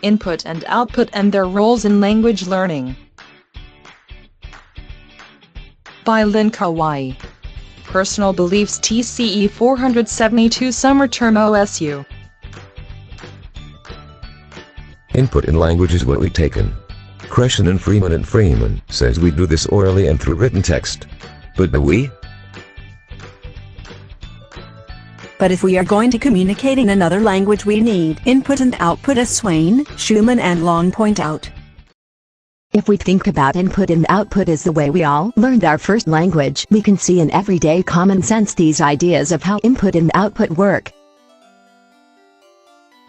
input and output and their roles in language learning. By Lynn Kawai. Personal Beliefs TCE 472 Summer Term OSU. Input in language is what we take in. Crescent and Freeman says we do this orally and through written text. But do we? But if we are going to communicate in another language, we need input and output, as Swain, Schumann and Long point out. If we think about input and output as the way we all learned our first language, we can see in everyday common sense these ideas of how input and output work.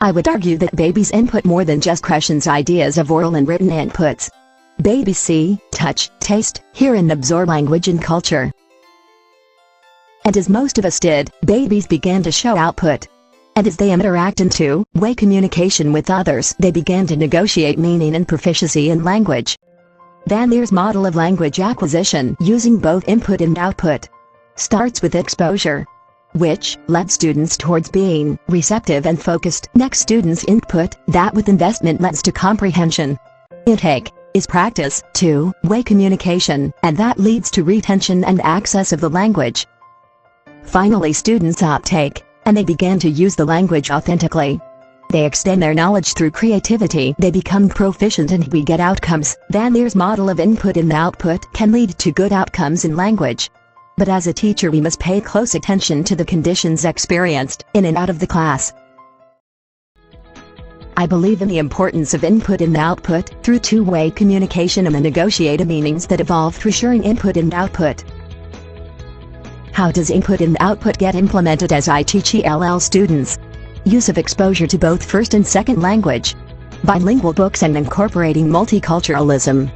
I would argue that babies input more than just Crescent's ideas of oral and written inputs. Babies see, touch, taste, hear and absorb language and culture. And as most of us did, babies began to show output. And as they interact in two-way communication with others, they began to negotiate meaning and proficiency in language. Van Leer's model of language acquisition, using both input and output, starts with exposure, which led students towards being receptive and focused. Next, students' input, that with investment leads to comprehension. Intake is practice, two-way communication, and that leads to retention and access of the language. Finally, students outtake, and they began to use the language authentically. They extend their knowledge through creativity, they become proficient, and we get outcomes. Van Leer's model of input and output can lead to good outcomes in language. But as a teacher, we must pay close attention to the conditions experienced in and out of the class. I believe in the importance of input and output through two-way communication and the negotiated meanings that evolve through sharing input and output. How does input and output get implemented as I teach ELL students? Use of exposure to both first and second language, bilingual books, and incorporating multiculturalism.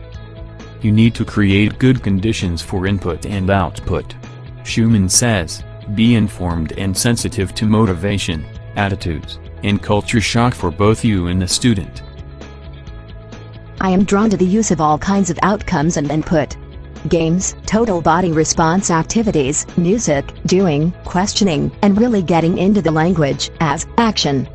You need to create good conditions for input and output. Schumann says, be informed and sensitive to motivation, attitudes, and culture shock for both you and the student. I am drawn to the use of all kinds of outcomes and input. Games, total body response activities, music, doing, questioning, and really getting into the language as action.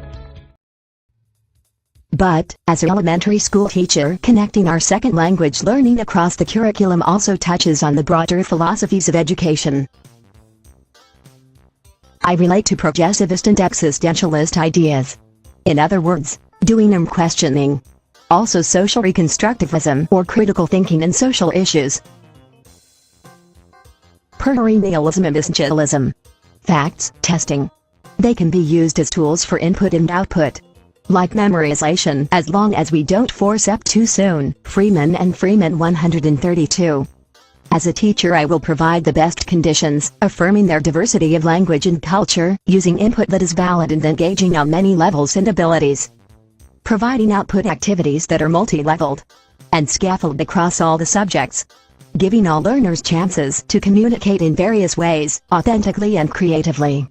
But, as an elementary school teacher, connecting our second language learning across the curriculum also touches on the broader philosophies of education. I relate to progressivist and existentialist ideas. In other words, doing and questioning. Also social reconstructivism or critical thinking in social issues. Perennialism and essentialism. Facts, testing. They can be used as tools for input and output. Like memorization, as long as we don't force up too soon. Freeman and Freeman 132. As a teacher, I will provide the best conditions, affirming their diversity of language and culture, using input that is valid and engaging on many levels and abilities. Providing output activities that are multi-leveled and scaffolded across all the subjects. Giving all learners chances to communicate in various ways, authentically and creatively.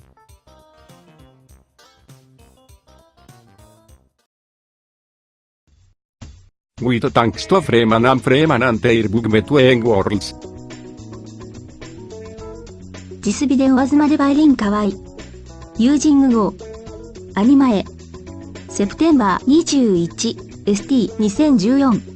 With thanks to Freeman and their book Between Worlds. This video was made by Lynn Kawai. Using Go. アニマエ。セプテンバー21 ST2014